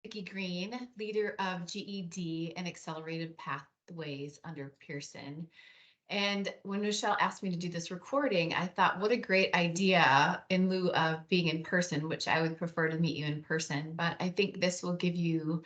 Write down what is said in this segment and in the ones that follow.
Vicki Green, leader of GED and Accelerated Pathways under Pearson. And when Michelle asked me to do this recording, I thought, what a great idea in lieu of being in person, which I would prefer to meet you in person. But I think this will give you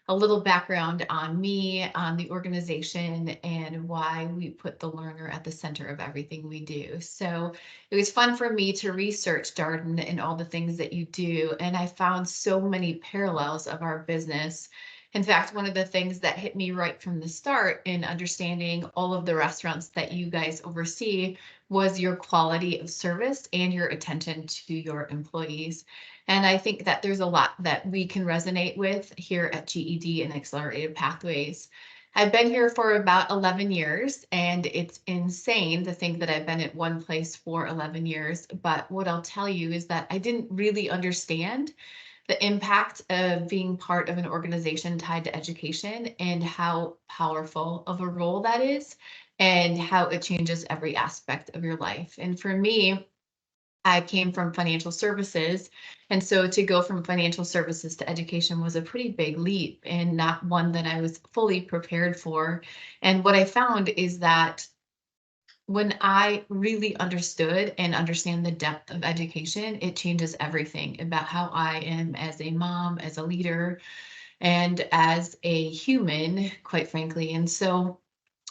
a little background on me, on the organization, and why we put the learner at the center of everything we do. So it was fun for me to research Darden and all the things that you do. And I found so many parallels of our business. In fact, one of the things that hit me right from the start in understanding all of the restaurants that you guys oversee was your quality of service and your attention to your employees. And I think that there's a lot that we can resonate with here at GED and Accelerated Pathways. I've been here for about 11 years, and it's insane to think that I've been at one place for 11 years. But what I'll tell you is that I didn't really understand the impact of being part of an organization tied to education and how powerful of a role that is and how it changes every aspect of your life. And for me, I came from financial services. And so to go from financial services to education was a pretty big leap and not one that I was fully prepared for. And what I found is that when I really understood and understand the depth of education, it changes everything about how I am as a mom, as a leader, and as a human, quite frankly. And so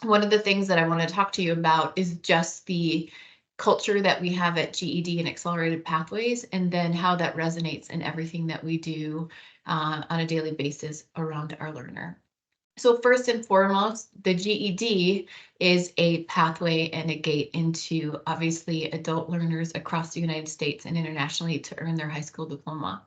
one of the things that I want to talk to you about is just the culture that we have at GED and Accelerated Pathways, and then how that resonates in everything that we do on a daily basis around our learner. So first and foremost, the GED is a pathway and a gate into obviously adult learners across the United States and internationally to earn their high school diploma.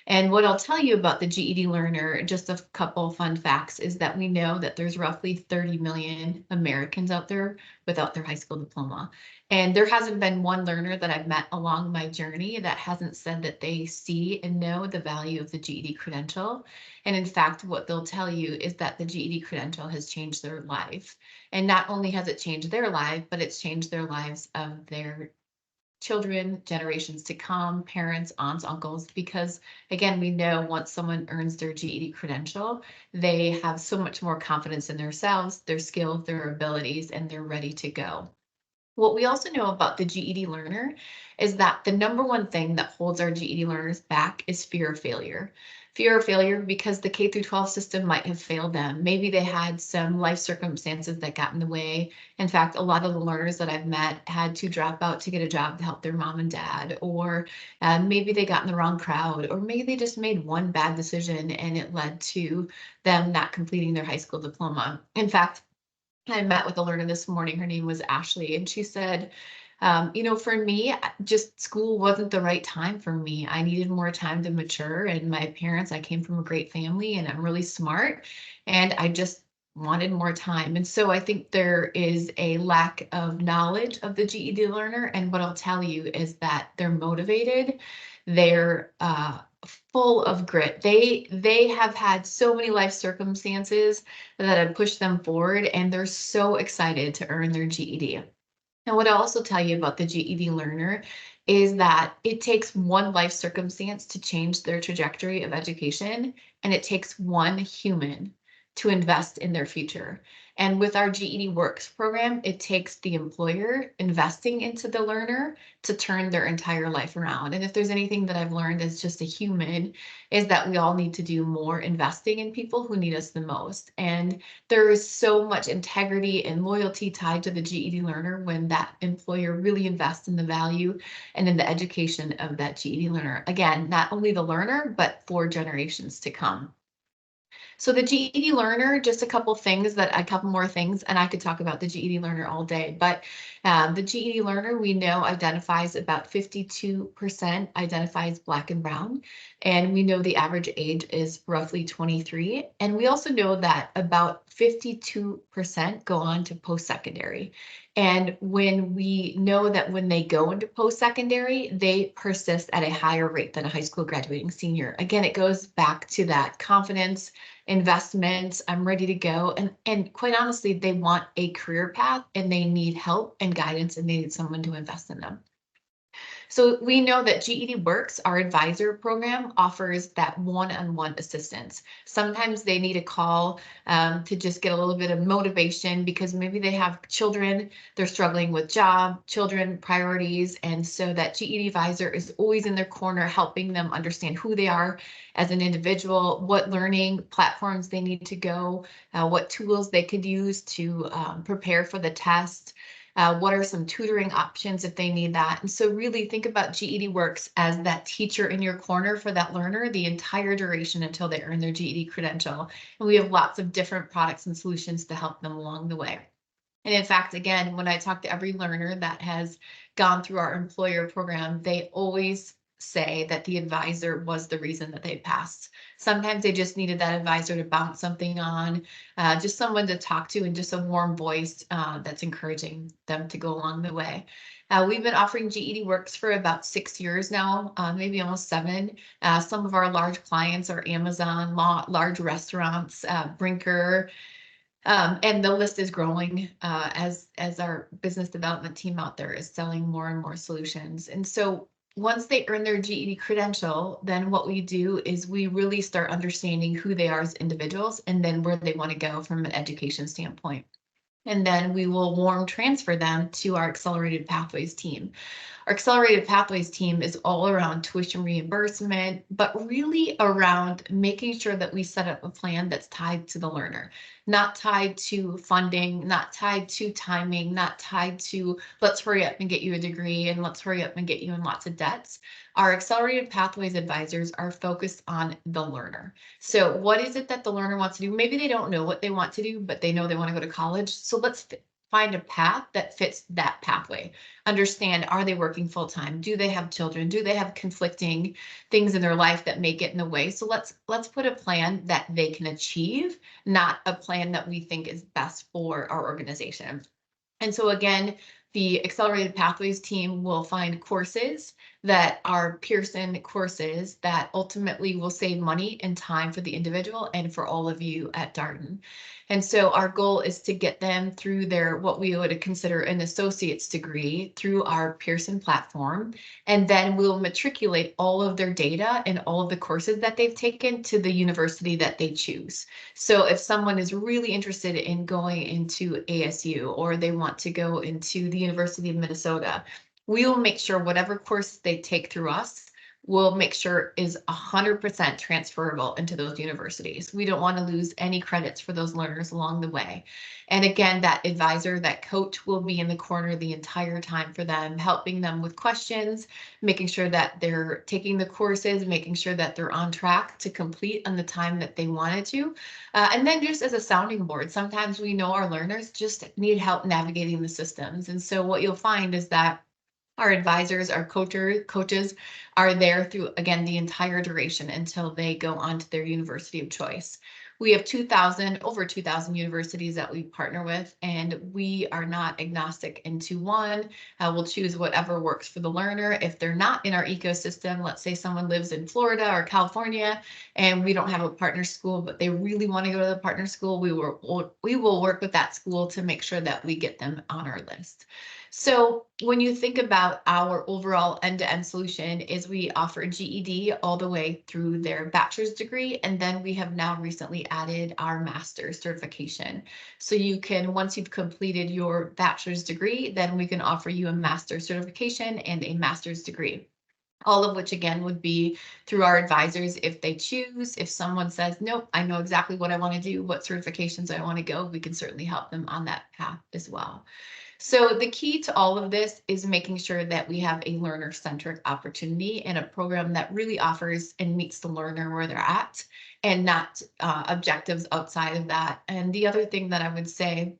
And what I'll tell you about the GED learner, just a couple fun facts, is that we know that there's roughly 30 million Americans out there without their high school diploma. And there hasn't been one learner that I've met along my journey that hasn't said that they see and know the value of the GED credential. And in fact, what they'll tell you is that the GED credential has changed their life. And not only has it changed their life, but it's changed their lives of their children, generations to come, parents, aunts, uncles, because again, we know once someone earns their GED credential, they have so much more confidence in themselves, their skills, their abilities, and they're ready to go. What we also know about the GED learner is that the number one thing that holds our GED learners back is fear of failure. Fear of failure because the K through 12 system might have failed them. Maybe they had some life circumstances that got in the way. In fact, a lot of the learners that I've met had to drop out to get a job to help their mom and dad, or maybe they got in the wrong crowd, or maybe they just made one bad decision and it led to them not completing their high school diploma. In fact, I met with a learner this morning. Her name was Ashley, and she said, for me, just school wasn't the right time for me. I needed more time to mature. And my parents, I came from a great family and I'm really smart. And I just wanted more time. And so I think there is a lack of knowledge of the GED learner. And what I'll tell you is that they're motivated. They're full of grit. They have had so many life circumstances that have pushed them forward, and they're so excited to earn their GED. And what I'll also tell you about the GED learner is that it takes one life circumstance to change their trajectory of education, and it takes one human to invest in their future. And with our GED Works program, it takes the employer investing into the learner to turn their entire life around. And if there's anything that I've learned as just a human, is that we all need to do more investing in people who need us the most. And there is so much integrity and loyalty tied to the GED learner when that employer really invests in the value and in the education of that GED learner. Again, not only the learner, but for generations to come. So the GED learner, just a couple more things, and I could talk about the GED learner all day, but the GED learner we know identifies about 52% identifies Black and brown, and we know the average age is roughly 23. And we also know that about 52% go on to post-secondary. And when we know that when they go into post-secondary, they persist at a higher rate than a high school graduating senior. Again, it goes back to that confidence, investment, I'm ready to go. And quite honestly, they want a career path and they need help and guidance and they need someone to invest in them. So we know that GED Works, our advisor program, offers that one-on-one assistance. Sometimes they need a call to just get a little bit of motivation because maybe they have children, they're struggling with job, children, priorities, and so that GED advisor is always in their corner helping them understand who they are as an individual, what learning platforms they need to go, what tools they could use to prepare for the test. What are some tutoring options if they need that? And so really think about GED Works as that teacher in your corner for that learner the entire duration until they earn their GED credential. And we have lots of different products and solutions to help them along the way. And in fact, again, when I talk to every learner that has gone through our employer program, they always say that the advisor was the reason that they passed. Sometimes they just needed that advisor to bounce something on, just someone to talk to and just a warm voice that's encouraging them to go along the way. We've been offering GED Works for about 6 years now, maybe almost 7. Some of our large clients are Amazon, large restaurants, Brinker, and the list is growing as our business development team out there is selling more and more solutions. And so once they earn their GED credential, then what we do is we really start understanding who they are as individuals and then where they want to go from an education standpoint. And then we will warm transfer them to our Accelerated Pathways team. Our Accelerated Pathways team is all around tuition reimbursement, but really around making sure that we set up a plan that's tied to the learner, not tied to funding, not tied to timing, not tied to let's hurry up and get you a degree and let's hurry up and get you in lots of debts. Our Accelerated Pathways advisors are focused on the learner. So what is it that the learner wants to do? Maybe they don't know what they want to do, but they know they want to go to college. So let's find a path that fits that pathway. Understand, are they working full time? Do they have children? Do they have conflicting things in their life that may get in the way? So let's put a plan that they can achieve, not a plan that we think is best for our organization. And so again, the Accelerated Pathways team will find courses that are Pearson courses that ultimately will save money and time for the individual and for all of you at Darden. And so our goal is to get them through their, what we would consider an associate's degree through our Pearson platform. And then we'll matriculate all of their data and all of the courses that they've taken to the university that they choose. So if someone is really interested in going into ASU or they want to go into the University of Minnesota, we will make sure whatever course they take through us, we'll make sure is 100% transferable into those universities. We don't want to lose any credits for those learners along the way. And again, that advisor, that coach will be in the corner the entire time for them, helping them with questions, making sure that they're taking the courses, making sure that they're on track to complete on the time that they wanted to. And then just as a sounding board, sometimes we know our learners just need help navigating the systems. And so what you'll find is that our advisors, our coaches are there through, again, the entire duration until they go on to their university of choice. We have over 2,000 universities that we partner with, and we are not agnostic into one. We'll choose whatever works for the learner. If they're not in our ecosystem, let's say someone lives in Florida or California, and we don't have a partner school, but they really want to go to the partner school, we will work with that school to make sure that we get them on our list. So when you think about our overall end-to-end solution is we offer GED all the way through their bachelor's degree, and then we have now recently added our master's certification. So you can, once you've completed your bachelor's degree, then we can offer you a master's certification and a master's degree. All of which again would be through our advisors if they choose. If someone says, nope, I know exactly what I want to do, what certifications I want to go, we can certainly help them on that path as well. So the key to all of this is making sure that we have a learner-centric opportunity and a program that really offers and meets the learner where they're at and not objectives outside of that. And the other thing that I would say,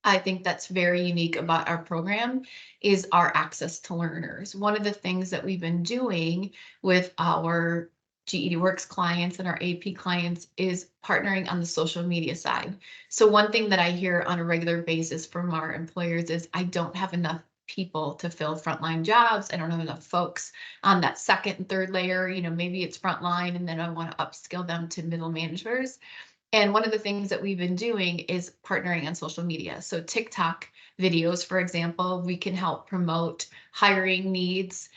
I think that's very unique about our program is our access to learners. One of the things that we've been doing with our GED Works clients and our AP clients is partnering on the social media side. So one thing that I hear on a regular basis from our employers is I don't have enough people to fill frontline jobs. I don't have enough folks on that second and third layer. You know, maybe it's frontline and then I want to upskill them to middle managers. And one of the things that we've been doing is partnering on social media. So TikTok videos, for example, we can help promote hiring needs.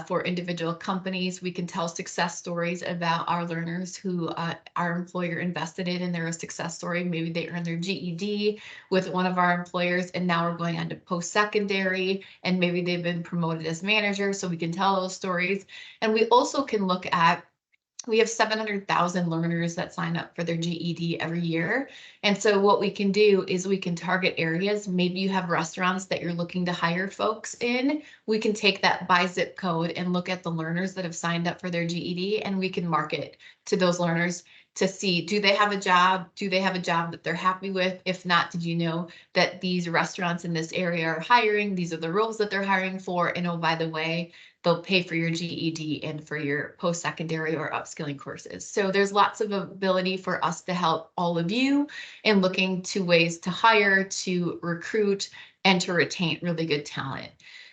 for individual companies. We can tell success stories about our learners who our employer invested in, and they're a success story. Maybe they earned their GED with one of our employers, and now we're going on to post-secondary, and maybe they've been promoted as manager, so we can tell those stories. And we also can look at, we have 700,000 learners that sign up for their GED every year. And so what we can do is we can target areas. Maybe you have restaurants that you're looking to hire folks in. We can take that by zip code and look at the learners that have signed up for their GED, and we can market to those learners to see, do they have a job? Do they have a job that they're happy with? If not, did you know that these restaurants in this area are hiring? These are the roles that they're hiring for. And oh, by the way, they'll pay for your GED and for your post-secondary or upskilling courses. So there's lots of ability for us to help all of you in looking to ways to hire, to recruit, and to retain really good talent.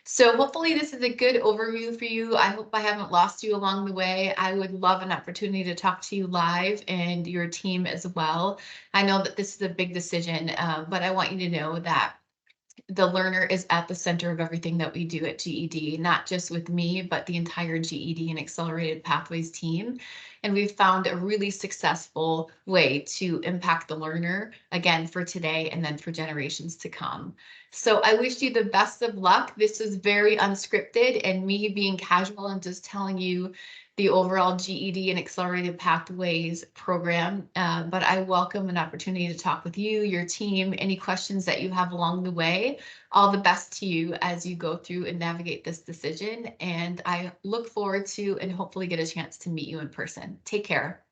So hopefully this is a good overview for you. I hope I haven't lost you along the way. I would love an opportunity to talk to you live and your team as well. I know that this is a big decision, but I want you to know that the learner is at the center of everything that we do at GED, not just with me, but the entire GED and Accelerated Pathways team. And we've found a really successful way to impact the learner, again, for today and then for generations to come. So I wish you the best of luck. This is very unscripted, and me being casual and just telling you the overall GED and Accelerated Pathways program, but I welcome an opportunity to talk with you, your team, any questions that you have along the way. All the best to you as you go through and navigate this decision, and I look forward to and hopefully get a chance to meet you in person. Take care.